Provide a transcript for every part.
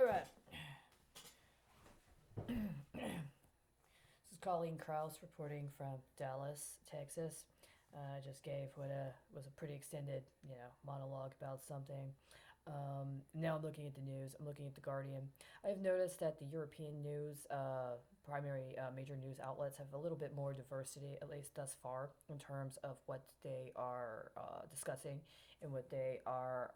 All right. This is Colleen Krause reporting from Dallas, Texas. I just gave what was a pretty extended, monologue about something. Now I'm looking at the news. I'm looking at the Guardian. I've noticed that the European news, primary major news outlets, have a little bit more diversity, at least thus far, in terms of what they are discussing and what they are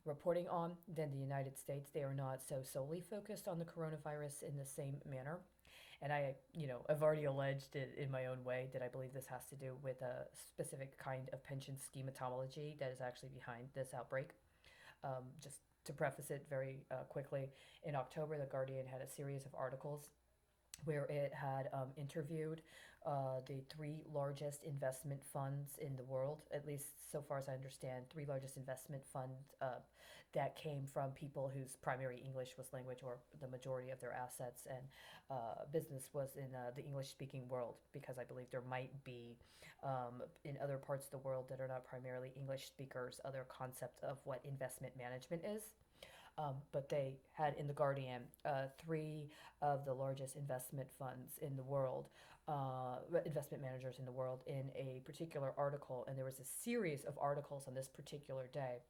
reporting on than the United States. They are not so solely focused on the coronavirus in the same manner. And I've already alleged it in my own way that I believe this has to do with a specific kind of pension schematology that is actually behind this outbreak. Just to preface it very quickly, in October, The Guardian had a series of articles where it had interviewed the three largest investment funds in the world, at least so far as I understand, three largest investment funds that came from people whose primary English was language or the majority of their assets and business was in the English speaking world, because I believe there might be in other parts of the world that are not primarily English speakers other concept of what investment management is. But they had in the Guardian three of the largest investment funds in the world, investment managers in the world, in a particular article. And there was a series of articles on this particular day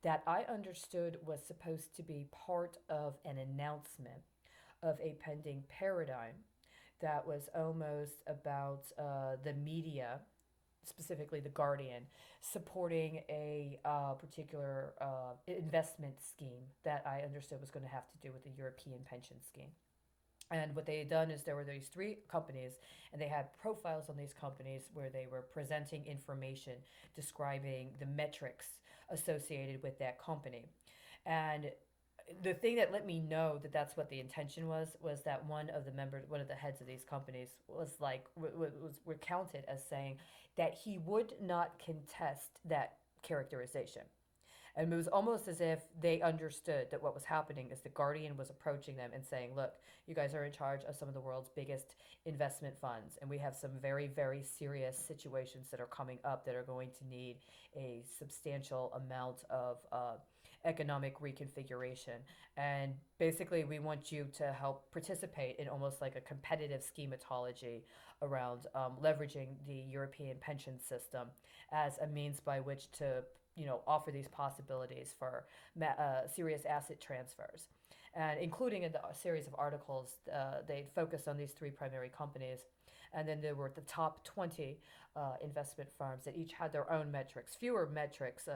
that I understood was supposed to be part of an announcement of a pending paradigm that was almost about the media, specifically the Guardian, supporting a particular investment scheme that I understood was going to have to do with the European pension scheme. And what they had done is there were these three companies, and they had profiles on these companies where they were presenting information describing the metrics associated with that company. And the thing that let me know that that's what the intention was that one of the heads of these companies was like was recounted as saying that he would not contest that characterization. And it was almost as if they understood that what was happening is the Guardian was approaching them and saying, look, you guys are in charge of some of the world's biggest investment funds, and we have some very, very serious situations that are coming up that are going to need a substantial amount of economic reconfiguration. And basically, we want you to help participate in almost like a competitive schematology around leveraging the European pension system as a means by which to offer these possibilities for serious asset transfers. And including in the series of articles, they focused on these three primary companies. And then there were the top 20 investment firms that each had their own metrics, fewer metrics,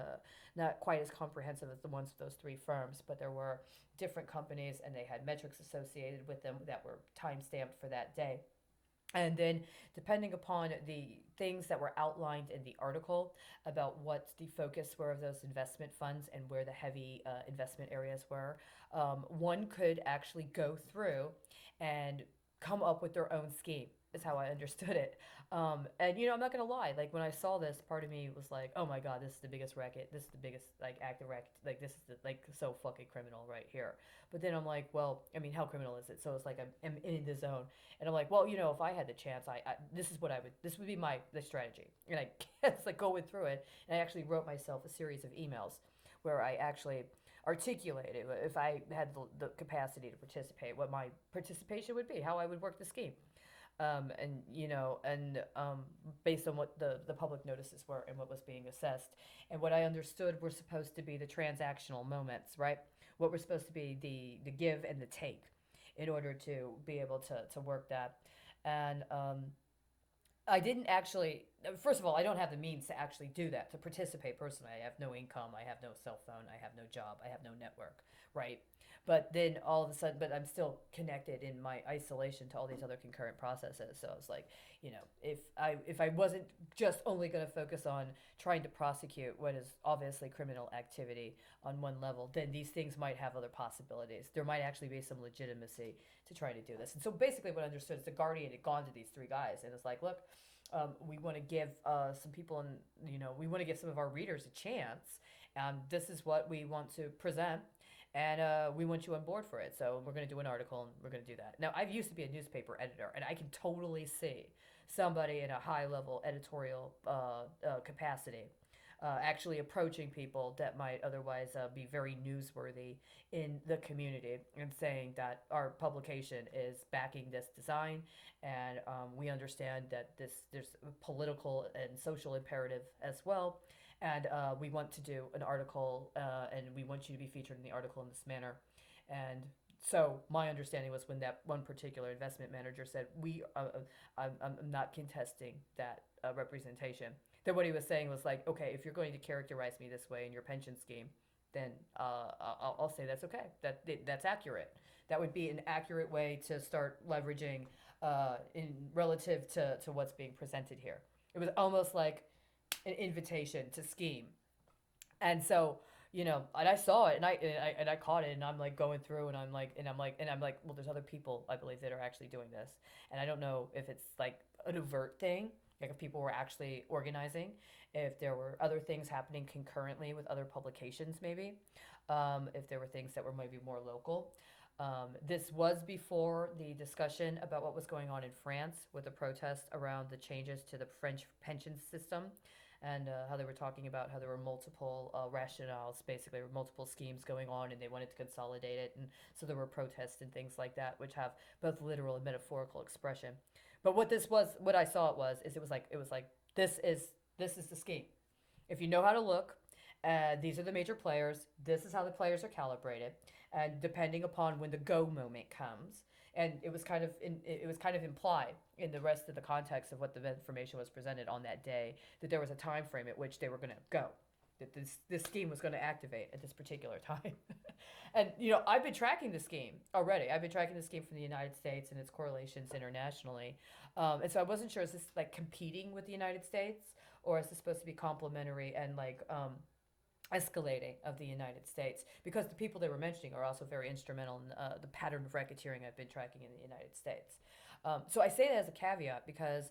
not quite as comprehensive as the ones of those three firms, but there were different companies and they had metrics associated with them that were time stamped for that day. And then, depending upon the things that were outlined in the article about what the focus were of those investment funds and where the heavy investment areas were, one could actually go through and come up with their own scheme, is how I understood it. And I'm not gonna lie. Like when I saw this, part of me was like, "Oh my God, this is the biggest racket. This is the biggest like act of racket. Like this is like so fucking criminal right here." But then I'm like, "Well, I mean, how criminal is it?" So it's like I'm in the zone. And I'm like, well, if I had the chance, this is what I would. This would be my the strategy. And I guess like going through it, and I actually wrote myself a series of emails where I actually articulated if I had the capacity to participate, what my participation would be, how I would work the scheme. And based on what the public notices were and what was being assessed, and what I understood were supposed to be the transactional moments, right? What were supposed to be the give and the take in order to be able to work that. And I didn't actually, first of all, I don't have the means to actually do that, to participate personally. I have no income, I have no cell phone, I have no job, I have no network, right? But then all of a sudden, but I'm still connected in my isolation to all these other concurrent processes. So it's like, if I wasn't just only going to focus on trying to prosecute what is obviously criminal activity on one level, then these things might have other possibilities. There might actually be some legitimacy to trying to do this. And so basically, what I understood is the Guardian had gone to these three guys and it's like, look, we want to give some people, and we want to give some of our readers a chance. This is what we want to present, and we want you on board for it. So we're going to do an article, and we're going to do that. Now, I've used to be a newspaper editor, and I can totally see somebody in a high level editorial capacity actually approaching people that might otherwise be very newsworthy in the community and saying that our publication is backing this design, and we understand that there's a political and social imperative as well, and we want to do an article, and we want you to be featured in the article in this manner. And so my understanding was when that one particular investment manager said, I'm not contesting that representation, that what he was saying was like, okay, if you're going to characterize me this way in your pension scheme, then I'll say that's okay. That's accurate. That would be an accurate way to start leveraging in relative to what's being presented here. It was almost like an invitation to scheme. And so, and I saw it, and I caught it, and I'm like going through, and I'm like, well, there's other people I believe that are actually doing this, and I don't know if it's like an overt thing, like if people were actually organizing, if there were other things happening concurrently with other publications, maybe, if there were things that were maybe more local. This was before the discussion about what was going on in France with the protests around the changes to the French pension system, and how they were talking about how there were multiple rationales, basically, there were multiple schemes going on, and they wanted to consolidate it, and so there were protests and things like that, which have both literal and metaphorical expression. But what I saw it was like this is the scheme. If you know how to look, these are the major players. This is how the players are calibrated, and depending upon when the go moment comes, and it was kind of implied in the rest of the context of what the information was presented on that day, that there was a time frame at which they were going to go, that this scheme was going to activate at this particular time. And I've been tracking the scheme already. I've been tracking the scheme from the United States and its correlations internationally, and so I wasn't sure, is this like competing with the United States, or is this supposed to be complementary and like escalating of the United States, because the people they were mentioning are also very instrumental in the pattern of racketeering I've been tracking in the United States. So I say that as a caveat because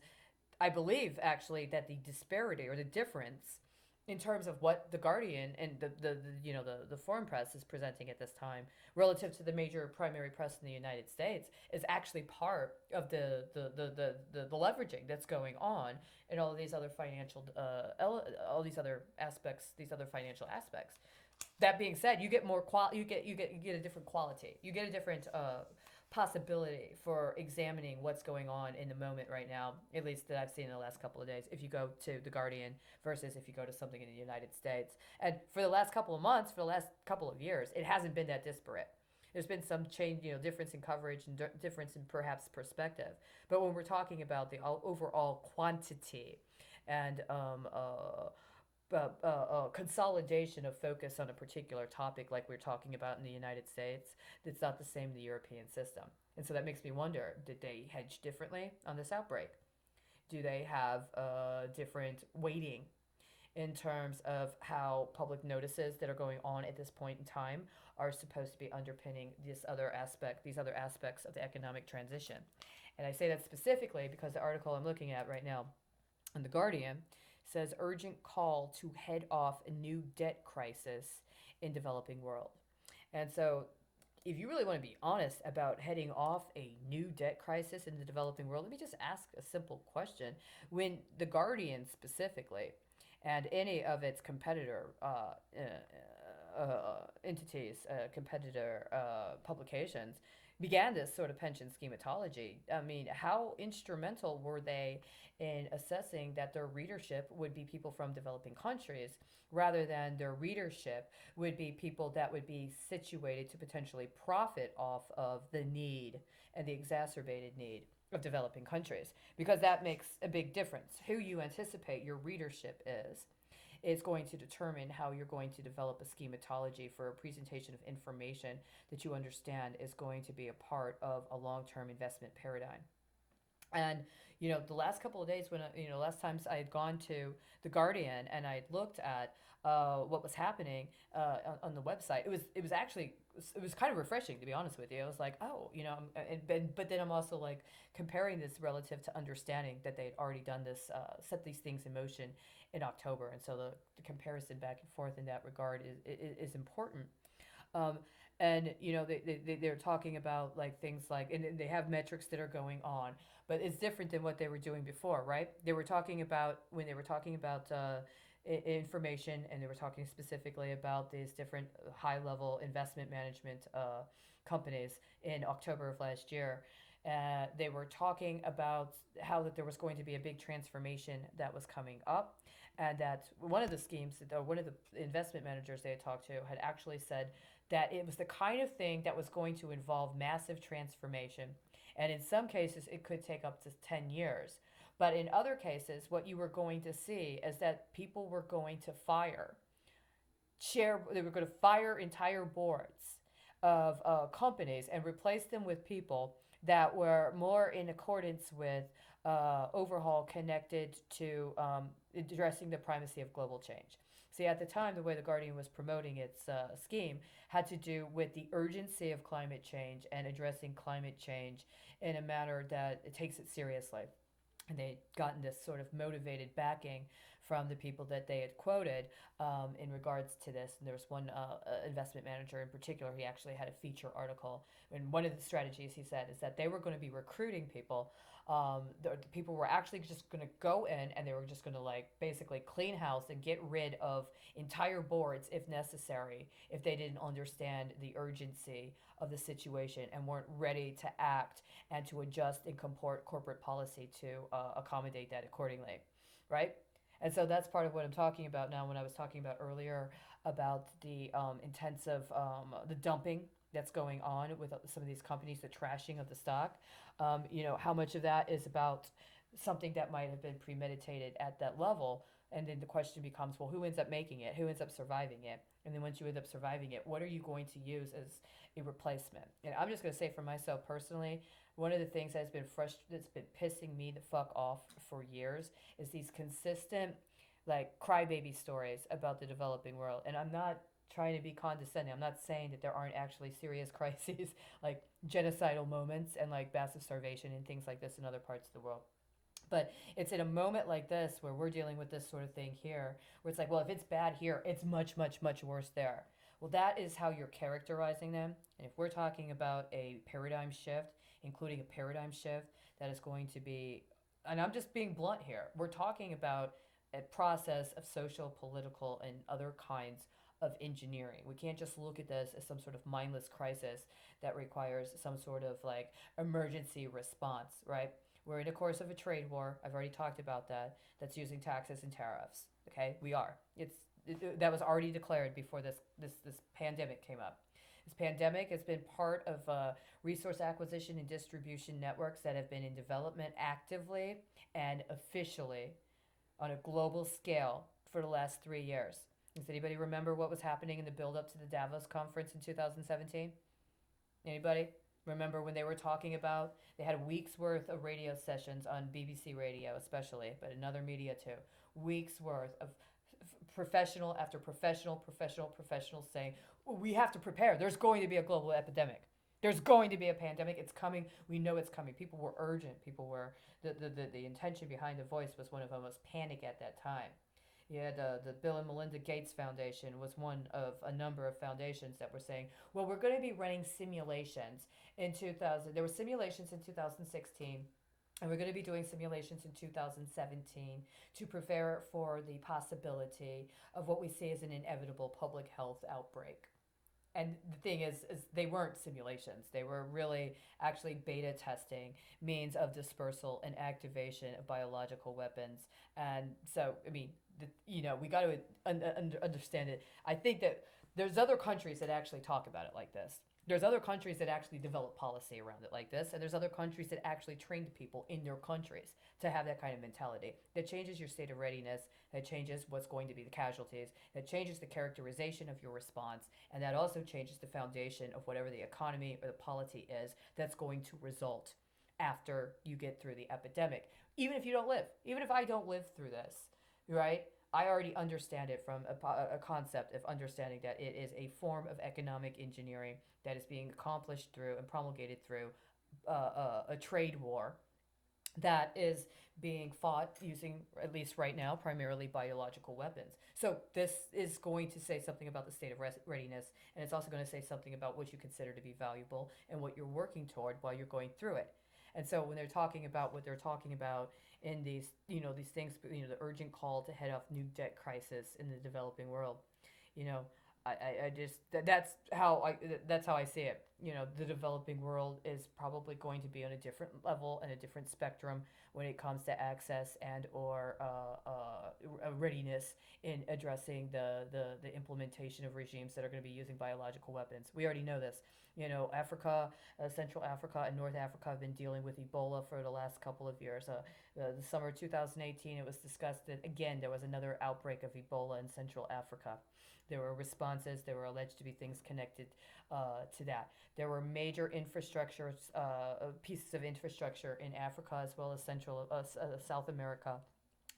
I believe actually that the disparity or the difference in terms of what the Guardian and the foreign press is presenting at this time relative to the major primary press in the United States is actually part of the leveraging that's going on in all of these other all these other aspects, these other financial aspects. That being said, you get more you get a different quality. You get a different possibility for examining what's going on in the moment right now, at least that I've seen in the last couple of days, if you go to The Guardian versus if you go to something in the United States. And for the last couple of months, for the last couple of years, it hasn't been that disparate. There's been some change, difference in coverage and difference in perhaps perspective. But when we're talking about the overall quantity and consolidation of focus on a particular topic like we're talking about in the United States, that's not the same in the European system. And so that makes me wonder, did they hedge differently on this outbreak? Do they have different weighting in terms of how public notices that are going on at this point in time are supposed to be underpinning these other aspects of the economic transition? And I say that specifically because the article I'm looking at right now in The Guardian says urgent call to head off a new debt crisis in developing world. And so if you really want to be honest about heading off a new debt crisis in the developing world, let me just ask a simple question. When The Guardian specifically and any of its competitor entities, competitor publications, began this sort of pension schematology, I mean, how instrumental were they in assessing that their readership would be people from developing countries rather than their readership would be people that would be situated to potentially profit off of the need and the exacerbated need of developing countries? Because that makes a big difference. Who you anticipate your readership is going to determine how you're going to develop a schematology for a presentation of information that you understand is going to be a part of a long-term investment paradigm. And the last couple of days when last times I had gone to The Guardian and I had looked at what was happening on the website, it was kind of refreshing, to be honest with you. I was like, oh, but then I'm also like comparing this relative to understanding that they had already done this, set these things in motion in October, and so the comparison back and forth in that regard is important. And they're talking about like things like, and they have metrics that are going on, but it's different than what they were doing before, right? They were talking about when they were talking about information, and they were talking specifically about these different high level investment management companies in October of last year. They were talking about how that there was going to be a big transformation that was coming up, and that one of the schemes, or one of the investment managers they had talked to, had actually said that it was the kind of thing that was going to involve massive transformation, and in some cases it could take up to 10 years. But in other cases, what you were going to see is that people were going to they were going to fire entire boards of companies and replace them with people that were more in accordance with overhaul connected to addressing the primacy of global change. See, at the time, the way the Guardian was promoting its scheme had to do with the urgency of climate change and addressing climate change in a manner that it takes it seriously. And they'd gotten this sort of motivated backing from the people that they had quoted in regards to this. And there was one investment manager in particular, he actually had a feature article. And one of the strategies he said is that they were going to be recruiting people. The people were actually just going to go in and they were just going to like basically clean house and get rid of entire boards if necessary, if they didn't understand the urgency of the situation and weren't ready to act and to adjust and comport corporate policy to accommodate that accordingly, right? And so that's part of what I'm talking about now when I was talking about earlier about the intensive, the dumping that's going on with some of these companies, the trashing of the stock. How much of that is about something that might have been premeditated at that level? And then the question becomes, well, who ends up making it? Who ends up surviving it? And then once you end up surviving it, what are you going to use as a replacement? And I'm just going to say for myself personally, one of the things that's been pissing me the fuck off for years is these consistent like crybaby stories about the developing world. And I'm not trying to be condescending. I'm not saying that there aren't actually serious crises like genocidal moments and like massive starvation and things like this in other parts of the world. But it's in a moment like this where we're dealing with this sort of thing here, where it's like, well, if it's bad here, it's much, much, much worse there. Well, that is how you're characterizing them. And if we're talking about a paradigm shift, including a paradigm shift that is going to be, and I'm just being blunt here, we're talking about a process of social, political, and other kinds of engineering. We can't just look at this as some sort of mindless crisis that requires some sort of like emergency response, right? We're in the course of a trade war. I've already talked about that. That's using taxes and tariffs. Okay, we are. That was already declared before this pandemic came up. This pandemic has been part of resource acquisition and distribution networks that have been in development actively and officially on a global scale for the last 3 years. Does anybody remember what was happening in the build up to the Davos conference in 2017? Anybody? Remember when they were talking about, they had weeks worth of radio sessions on BBC Radio especially, but in other media too. Weeks worth of professional after professional saying, we have to prepare. There's going to be a global epidemic. There's going to be a pandemic. It's coming. We know it's coming. People were urgent. People were, the intention behind the voice was one of almost panic at that time. You had the Bill and Melinda Gates Foundation was one of a number of foundations that were saying, well, we're going to be running simulations in 2000. There were simulations in 2016, and we're going to be doing simulations in 2017 to prepare for the possibility of what we see as an inevitable public health outbreak. And the thing is they weren't simulations. They were really actually beta testing means of dispersal and activation of biological weapons. And so, I mean, we got to understand it. I think that there's other countries that actually talk about it like this. There's other countries that actually develop policy around it like this, and there's other countries that actually train people in their countries to have that kind of mentality. That changes your state of readiness, that changes what's going to be the casualties, that changes the characterization of your response, and that also changes the foundation of whatever the economy or the polity is that's going to result after you get through the epidemic. Even if you don't live, even if I don't live through this, right? I already understand it from a concept of understanding that it is a form of economic engineering that is being accomplished through and promulgated through a trade war that is being fought using, at least right now, primarily biological weapons. So this is going to say something about the state of readiness, and it's also going to say something about what you consider to be valuable and what you're working toward while you're going through it. And so when they're talking about what they're talking about in these, these things, the urgent call to head off new debt crisis in the developing world, you know, I just that's how I see it. The developing world is probably going to be on a different level and a different spectrum when it comes to access and or readiness in addressing the implementation of regimes that are going to be using biological weapons. We already know this. Africa, Central Africa, and North Africa have been dealing with Ebola for the last couple of years. The summer of 2018, it was discussed that again there was another outbreak of Ebola in Central Africa. There were responses. There were alleged to be things connected to that. There were major infrastructure pieces of infrastructure in Africa as well as Central South America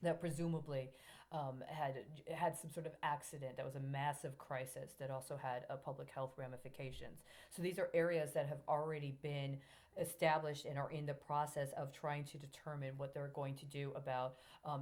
that presumably had some sort of accident that was a massive crisis that also had public health ramifications. So these are areas that have already been established and are in the process of trying to determine what they're going to do about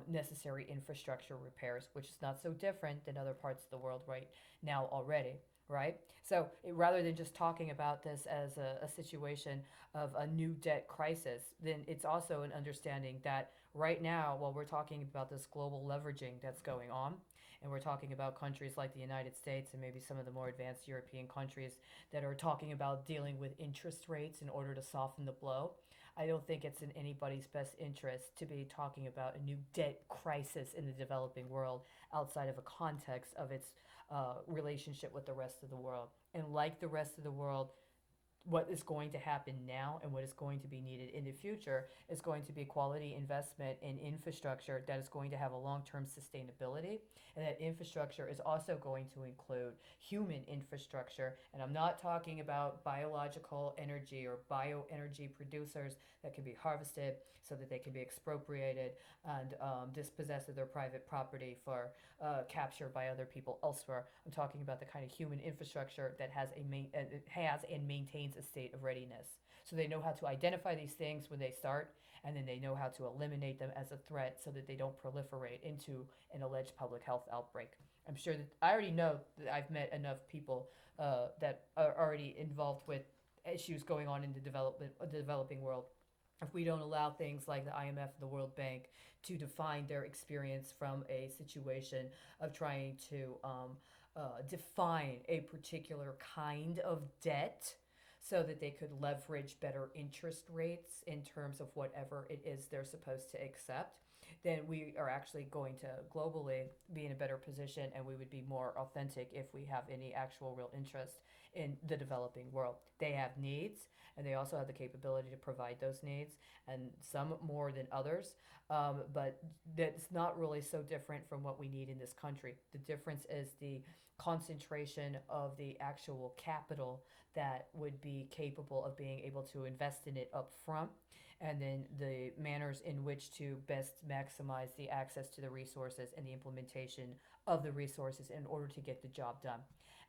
necessary infrastructure repairs, which is not so different than other parts of the world right now already. Right? So rather than just talking about this as a situation of a new debt crisis, then it's also an understanding that right now, while we're talking about this global leveraging that's going on, and we're talking about countries like the United States and maybe some of the more advanced European countries that are talking about dealing with interest rates in order to soften the blow, I don't think it's in anybody's best interest to be talking about a new debt crisis in the developing world outside of a context of its relationship with the rest of the world. And like the rest of the world, what is going to happen now and what is going to be needed in the future is going to be quality investment in infrastructure that is going to have a long-term sustainability, and that infrastructure is also going to include human infrastructure. And I'm not talking about biological energy or bioenergy producers that can be harvested so that they can be expropriated and dispossessed of their private property for capture by other people elsewhere. I'm talking about the kind of human infrastructure that has and maintains a state of readiness. So they know how to identify these things when they start, and then they know how to eliminate them as a threat so that they don't proliferate into an alleged public health outbreak. I'm sure that I already know that I've met enough people that are already involved with issues going on in the developing world. If we don't allow things like the IMF and the World Bank to define their experience from a situation of trying to define a particular kind of debt so that they could leverage better interest rates in terms of whatever it is they're supposed to accept, then we are actually going to globally be in a better position, and we would be more authentic if we have any actual real interest in the developing world. They have needs, and they also have the capability to provide those needs, and some more than others. But that's not really so different from what we need in this country. The difference is the concentration of the actual capital that would be capable of being able to invest in it up front, and then the manners in which to best maximize the access to the resources and the implementation of the resources in order to get the job done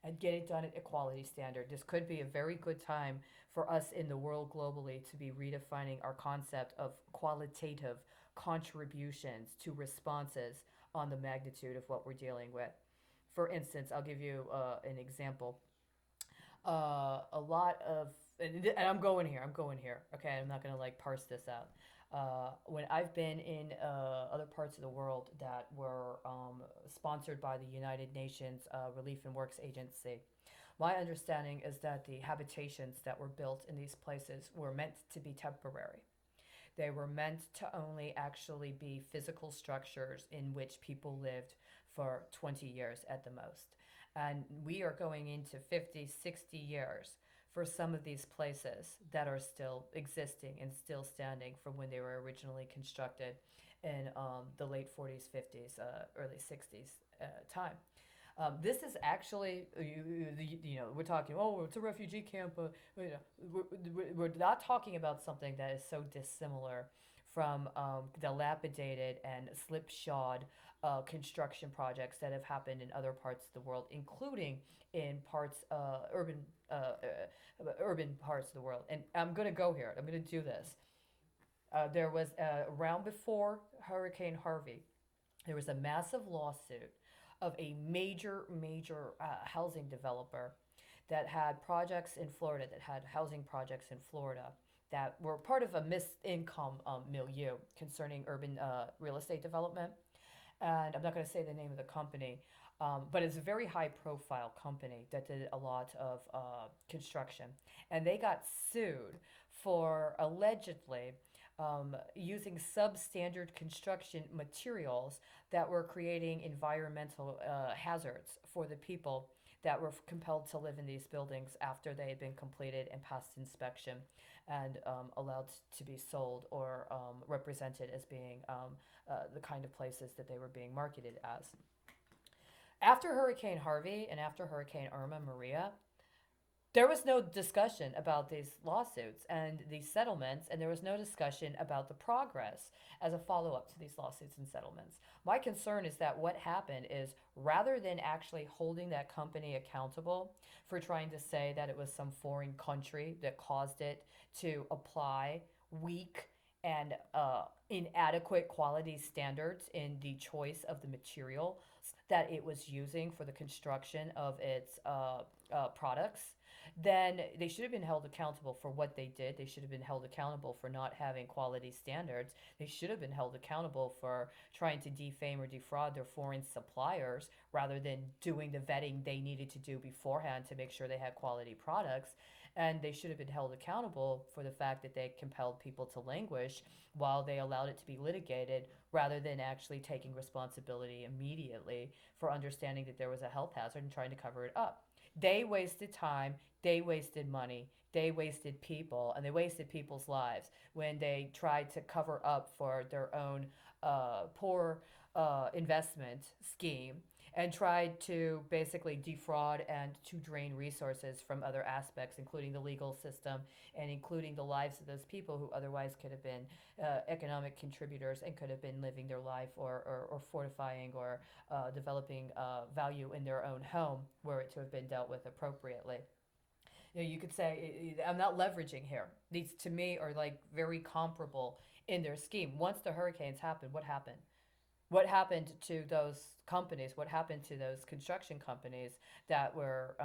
and get it done at a quality standard. This could be a very good time for us in the world globally to be redefining our concept of qualitative contributions to responses on the magnitude of what we're dealing with. For instance, I'll give you an example. A lot of, and I'm going here, okay? I'm not gonna like parse this out. When I've been in other parts of the world that were sponsored by the United Nations Relief and Works Agency, my understanding is that the habitations that were built in these places were meant to be temporary. They were meant to only actually be physical structures in which people lived for 20 years at the most. And we are going into 50, 60 years for some of these places that are still existing and still standing from when they were originally constructed in the late 40s, 50s, early 60s time. This is actually, we're talking, oh, it's a refugee camp, but we're not talking about something that is so dissimilar from dilapidated and slipshod construction projects that have happened in other parts of the world, including in urban parts of the world. And I'm going to go here. I'm going to do this. There was around before Hurricane Harvey, there was a massive lawsuit of a major housing developer that had projects in Florida, that had housing projects in Florida that were part of a missed income milieu concerning urban real estate development. And I'm not going to say the name of the company, but it's a very high profile company that did a lot of construction. And they got sued for allegedly using substandard construction materials that were creating environmental hazards for the people that were compelled to live in these buildings after they had been completed and passed inspection and allowed to be sold or represented as being the kind of places that they were being marketed as. After Hurricane Harvey and after Hurricane Irma Maria, there was no discussion about these lawsuits and these settlements, and there was no discussion about the progress as a follow up to these lawsuits and settlements. My concern is that what happened is rather than actually holding that company accountable for trying to say that it was some foreign country that caused it to apply weak and inadequate quality standards in the choice of the material that it was using for the construction of its products, then they should have been held accountable for what they did. They should have been held accountable for not having quality standards. They should have been held accountable for trying to defame or defraud their foreign suppliers rather than doing the vetting they needed to do beforehand to make sure they had quality products. And they should have been held accountable for the fact that they compelled people to languish while they allowed it to be litigated rather than actually taking responsibility immediately for understanding that there was a health hazard and trying to cover it up. They wasted time, they wasted money, they wasted people, and they wasted people's lives when they tried to cover up for their own poor investment scheme and tried to basically defraud and to drain resources from other aspects, including the legal system and including the lives of those people who otherwise could have been economic contributors and could have been living their life or fortifying or developing value in their own home were it to have been dealt with appropriately. You could say I'm not leveraging here. These to me are like very comparable in their scheme. Once the hurricanes happened, what happened? What happened to those companies? What happened to those construction companies that were,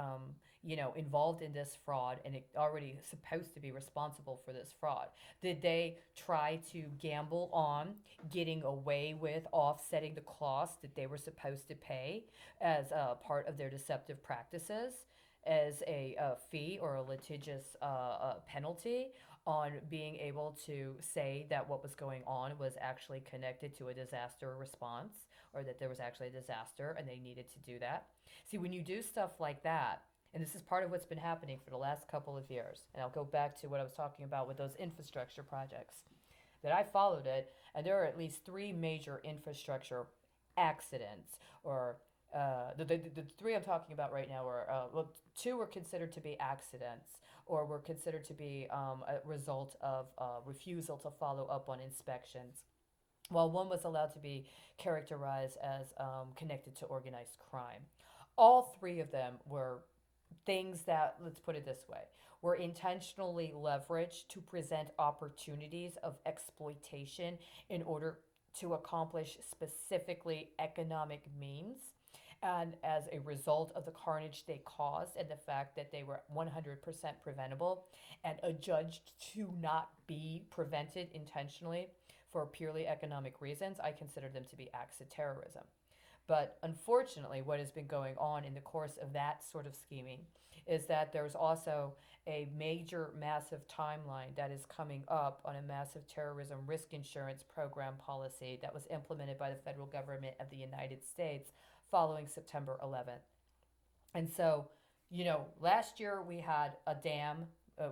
involved in this fraud and it already supposed to be responsible for this fraud? Did they try to gamble on getting away with offsetting the cost that they were supposed to pay as a part of their deceptive practices? As a fee or a litigious penalty on being able to say that what was going on was actually connected to a disaster response or that there was actually a disaster and they needed to do that. See, when you do stuff like that, and this is part of what's been happening for the last couple of years, and I'll go back to what I was talking about with those infrastructure projects, that I followed it, and there are at least three major infrastructure accidents or the three I'm talking about right now are well, two were considered to be accidents or were considered to be a result of refusal to follow up on inspections, while one was allowed to be characterized as connected to organized crime. All three of them were things that, let's put it this way, were intentionally leveraged to present opportunities of exploitation in order to accomplish specifically economic means. And as a result of the carnage they caused and the fact that they were 100% preventable and adjudged to not be prevented intentionally for purely economic reasons, I consider them to be acts of terrorism. But unfortunately, what has been going on in the course of that sort of scheming is that there's also a major, massive timeline that is coming up on a massive terrorism risk insurance program policy that was implemented by the federal government of the United States following September 11th. And so, last year we had a dam,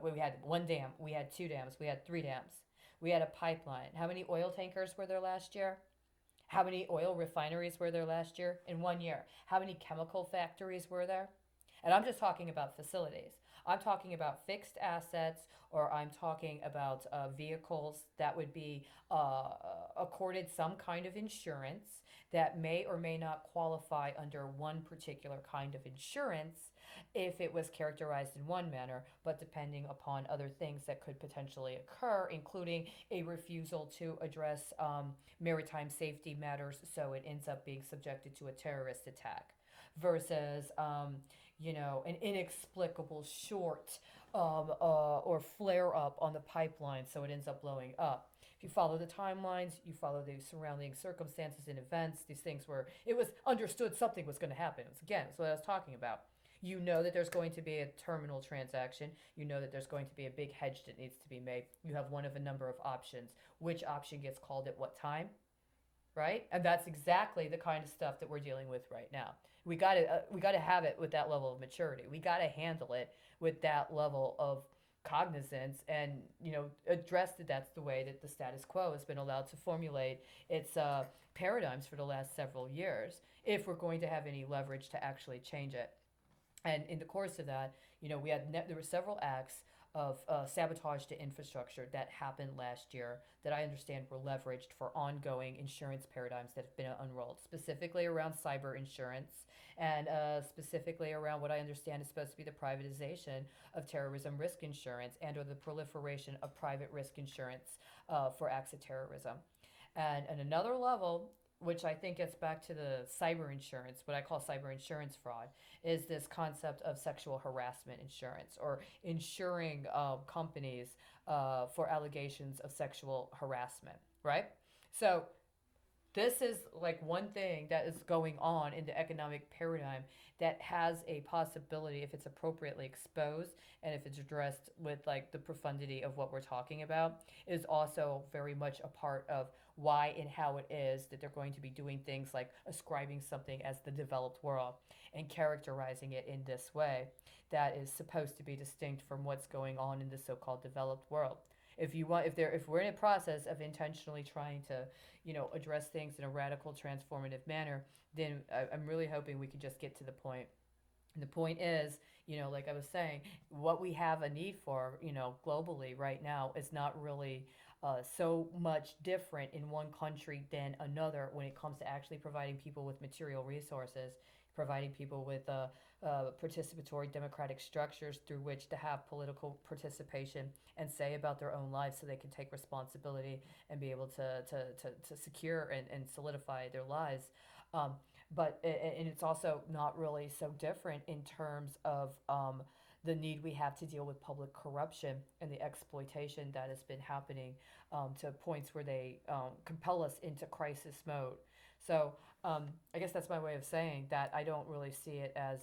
we had one dam, we had two dams, we had three dams, we had a pipeline. How many oil tankers were there last year? How many oil refineries were there last year in 1 year? How many chemical factories were there? And I'm just talking about facilities. I'm talking about fixed assets, or I'm talking about vehicles that would be accorded some kind of insurance that may or may not qualify under one particular kind of insurance if it was characterized in one manner, but depending upon other things that could potentially occur, including a refusal to address maritime safety matters, so it ends up being subjected to a terrorist attack, versus an inexplicable short or flare up on the pipeline so it ends up blowing up. If you follow the timelines, you follow the surrounding circumstances and events, these things where it was understood something was going to happen. It's what I was talking about. You know that there's going to be a terminal transaction. You know that there's going to be a big hedge that needs to be made. You have one of a number of options. Which option gets called at what time? Right? And that's exactly the kind of stuff that we're dealing with right now. We got to have it with that level of maturity. We got to handle it with that level of cognizance, and address that that's the way that the status quo has been allowed to formulate its paradigms for the last several years, if we're going to have any leverage to actually change it. And in the course of that, there were several acts of sabotage to infrastructure that happened last year that I understand were leveraged for ongoing insurance paradigms that have been unrolled, specifically around cyber insurance, and specifically around what I understand is supposed to be the privatization of terrorism risk insurance, and or the proliferation of private risk insurance for acts of terrorism. And another level, which I think gets back to the cyber insurance, what I call cyber insurance fraud, is this concept of sexual harassment insurance, or insuring companies for allegations of sexual harassment, right? So this is like one thing that is going on in the economic paradigm that has a possibility, if it's appropriately exposed and if it's addressed with like the profundity of what we're talking about, is also very much a part of why and how it is that they're going to be doing things like ascribing something as the developed world and characterizing it in this way that is supposed to be distinct from what's going on in the so-called developed world. If we're in a process of intentionally trying to address things in a radical transformative manner, then I'm really hoping we can just get to the point. And the point is, like I was saying, what we have a need for, globally right now is not really so much different in one country than another when it comes to actually providing people with material resources, providing people with participatory democratic structures through which to have political participation and say about their own lives, so they can take responsibility and be able to secure and solidify their lives. Um, and it's also not really so different in terms of the need we have to deal with public corruption and the exploitation that has been happening to points where they compel us into crisis mode. So I guess that's my way of saying that I don't really see it as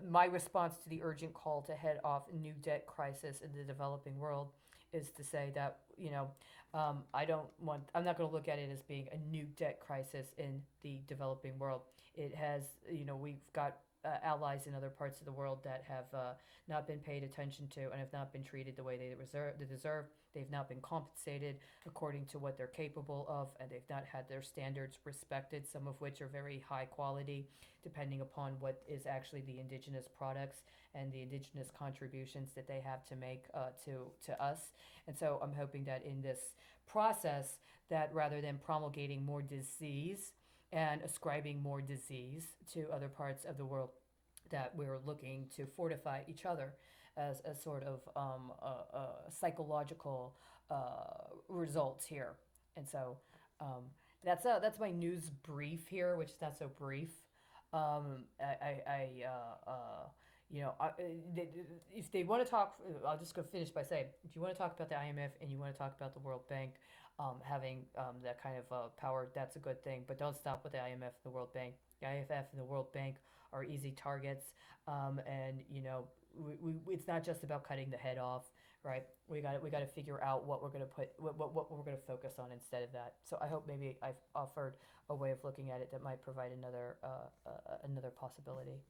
my response to the urgent call to head off a new debt crisis in the developing world is to say that I'm not going to look at it as being a new debt crisis in the developing world. It has, we've got allies in other parts of the world that have not been paid attention to and have not been treated the way they deserve. They've not been compensated according to what they're capable of, and they've not had their standards respected, some of which are very high quality, depending upon what is actually the indigenous products and the indigenous contributions that they have to make to us. And so I'm hoping that in this process, that rather than promulgating more disease and ascribing more disease to other parts of the world, that we're looking to fortify each other as a sort of psychological results here. And so that's my news brief here, which is not so brief. If they want to talk, I'll just go finish by saying, if you want to talk about the IMF and you want to talk about the World Bank having that kind of power, that's a good thing. But don't stop with the IMF and the World Bank. The IMF and the World Bank are easy targets, and it's not just about cutting the head off, right? We got to figure out what we're going to what we're going to focus on instead of that. So I hope maybe I've offered a way of looking at it that might provide another possibility.